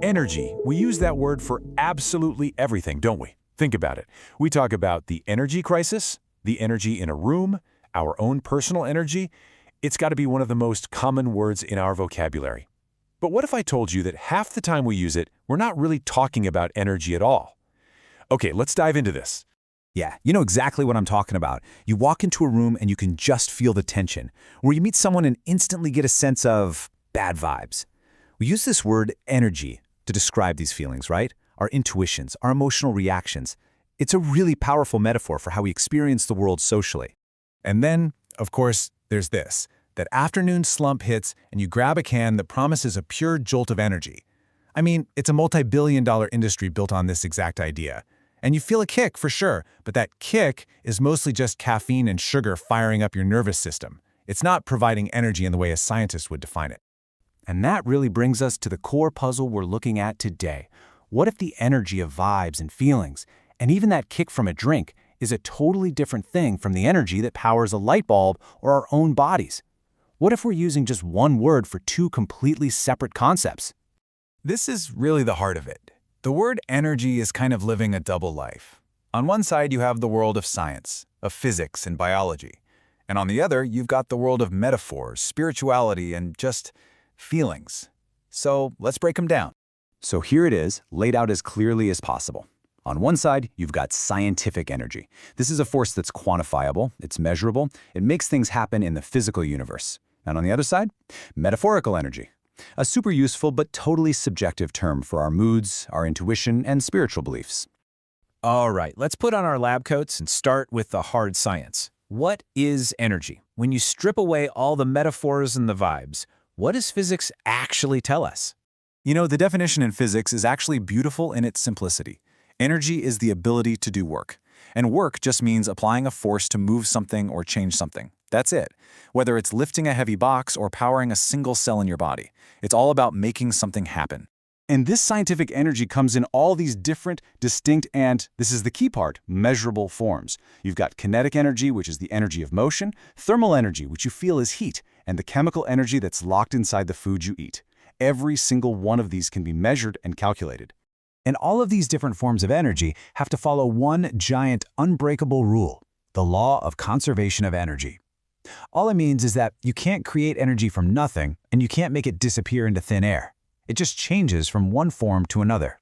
Energy. We use that word for absolutely everything, don't we? Think about it. We talk about the energy crisis, the energy in a room, our own personal energy. It's got to be one of the most common words in our vocabulary. But what if I told you that half the time we use it, we're not really talking about energy at all? Okay, let's dive into this. Yeah, you know exactly what I'm talking about. You walk into a room and you can just feel the tension, where you meet someone and instantly get a sense of bad vibes. We use this word energy to describe these feelings, right? Our intuitions, our emotional reactions. It's a really powerful metaphor for how we experience the world socially. And then, of course, there's this. That afternoon slump hits and you grab a can that promises a pure jolt of energy. I mean, it's a multi-billion-dollar industry built on this exact idea. And you feel a kick for sure, but that kick is mostly just caffeine and sugar firing up your nervous system. It's not providing energy in the way a scientist would define it. And that really brings us to the core puzzle we're looking at today. What if the energy of vibes and feelings, and even that kick from a drink, is a totally different thing from the energy that powers a light bulb or our own bodies? What if we're using just one word for two completely separate concepts? This is really the heart of it. The word energy is kind of living a double life. On one side, you have the world of science, of physics and biology. And on the other, you've got the world of metaphors, spirituality, and just feelings. So let's break them down. So here it is, laid out as clearly as possible. On one side, you've got scientific energy. This is a force that's quantifiable, it's measurable, it makes things happen in the physical universe. And on the other side, metaphorical energy. A super useful but totally subjective term for our moods, our intuition, and spiritual beliefs. All right, let's put on our lab coats and start with the hard science. What is energy? When you strip away all the metaphors and the vibes, what does physics actually tell us? You know, the definition in physics is actually beautiful in its simplicity. Energy is the ability to do work. And work just means applying a force to move something or change something. That's it. Whether it's lifting a heavy box or powering a single cell in your body, it's all about making something happen. And this scientific energy comes in all these different, distinct, and, this is the key part, measurable forms. You've got kinetic energy, which is the energy of motion, thermal energy, which you feel is heat, and the chemical energy that's locked inside the food you eat. Every single one of these can be measured and calculated. And all of these different forms of energy have to follow one giant, unbreakable rule, the law of conservation of energy. All it means is that you can't create energy from nothing, and you can't make it disappear into thin air. It just changes from one form to another.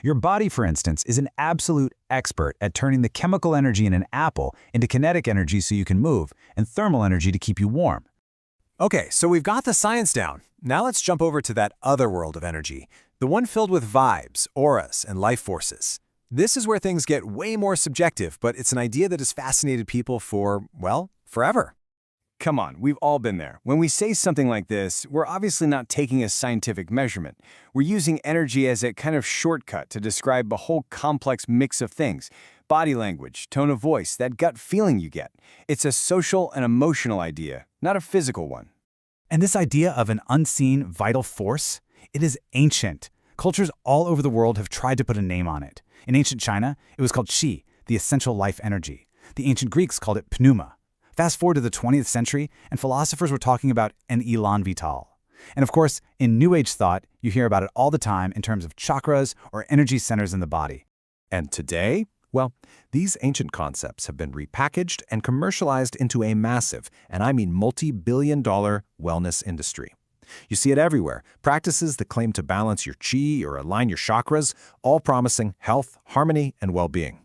Your body, for instance, is an absolute expert at turning the chemical energy in an apple into kinetic energy so you can move, and thermal energy to keep you warm. Okay, so we've got the science down. Now let's jump over to that other world of energy, the one filled with vibes, auras, and life forces. This is where things get way more subjective, but it's an idea that has fascinated people for, well, forever. Come on, we've all been there. When we say something like this, we're obviously not taking a scientific measurement. We're using energy as a kind of shortcut to describe a whole complex mix of things. Body language, tone of voice, that gut feeling you get. It's a social and emotional idea, not a physical one. And this idea of an unseen, vital force, it is ancient. Cultures all over the world have tried to put a name on it. In ancient China, it was called qi, the essential life energy. The ancient Greeks called it pneuma. Fast forward to the 20th century, and philosophers were talking about an elan vital. And of course, in New Age thought, you hear about it all the time in terms of chakras or energy centers in the body. And today, well, these ancient concepts have been repackaged and commercialized into a massive, and I mean multi-billion-dollar wellness industry. You see it everywhere, practices that claim to balance your qi or align your chakras, all promising health, harmony, and well-being.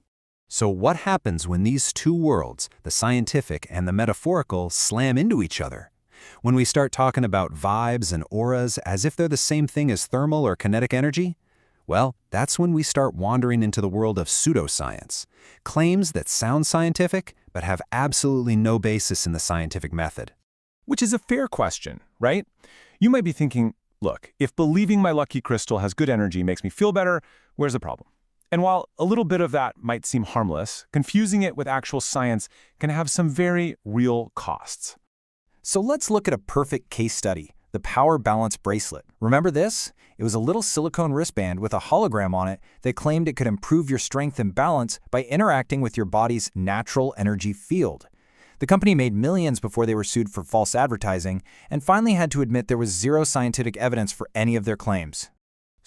So what happens when these two worlds, the scientific and the metaphorical, slam into each other? When we start talking about vibes and auras as if they're the same thing as thermal or kinetic energy? Well, that's when we start wandering into the world of pseudoscience, claims that sound scientific but have absolutely no basis in the scientific method. Which is a fair question, right? You might be thinking, look, if believing my lucky crystal has good energy makes me feel better, where's the problem? And while a little bit of that might seem harmless, confusing it with actual science can have some very real costs. So let's look at a perfect case study, the Power Balance Bracelet. Remember this? It was a little silicone wristband with a hologram on it that claimed it could improve your strength and balance by interacting with your body's natural energy field. The company made millions before they were sued for false advertising and finally had to admit there was zero scientific evidence for any of their claims.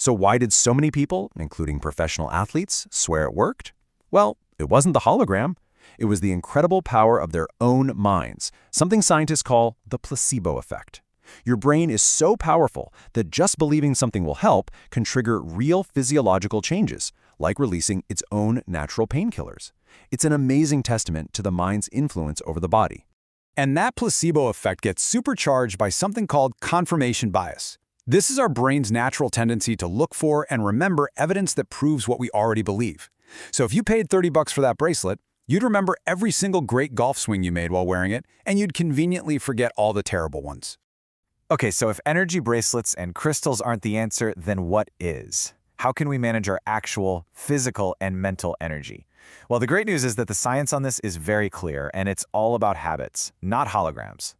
So why did so many people, including professional athletes, swear it worked? Well, it wasn't the hologram. It was the incredible power of their own minds, something scientists call the placebo effect. Your brain is so powerful that just believing something will help can trigger real physiological changes, like releasing its own natural painkillers. It's an amazing testament to the mind's influence over the body. And that placebo effect gets supercharged by something called confirmation bias. This is our brain's natural tendency to look for and remember evidence that proves what we already believe. So if you paid $30 for that bracelet, you'd remember every single great golf swing you made while wearing it, and you'd conveniently forget all the terrible ones. Okay, so if energy bracelets and crystals aren't the answer, then what is? How can we manage our actual physical and mental energy? Well, the great news is that the science on this is very clear, and it's all about habits, not holograms.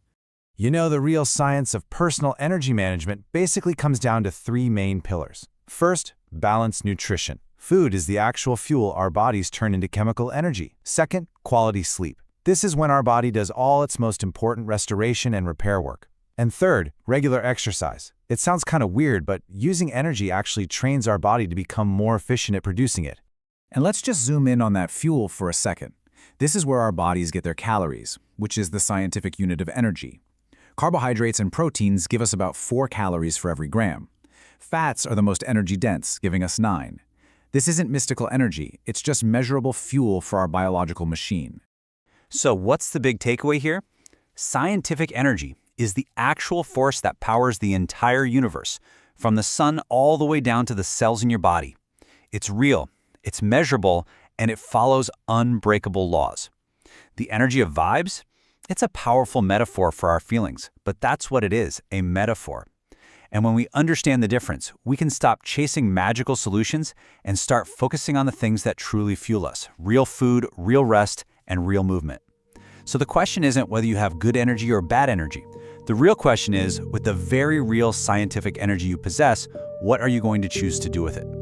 You know, the real science of personal energy management basically comes down to three main pillars. First, balanced nutrition. Food is the actual fuel our bodies turn into chemical energy. Second, quality sleep. This is when our body does all its most important restoration and repair work. And third, regular exercise. It sounds kind of weird, but using energy actually trains our body to become more efficient at producing it. And let's just zoom in on that fuel for a second. This is where our bodies get their calories, which is the scientific unit of energy. Carbohydrates and proteins give us about 4 calories for every gram. Fats are the most energy-dense, giving us 9. This isn't mystical energy, it's just measurable fuel for our biological machine. So what's the big takeaway here? Scientific energy is the actual force that powers the entire universe, from the sun all the way down to the cells in your body. It's real, it's measurable, and it follows unbreakable laws. The energy of vibes? It's a powerful metaphor for our feelings, but that's what it is, a metaphor. And when we understand the difference, we can stop chasing magical solutions and start focusing on the things that truly fuel us: real food, real rest, and real movement. So the question isn't whether you have good energy or bad energy. The real question is, with the very real scientific energy you possess, what are you going to choose to do with it?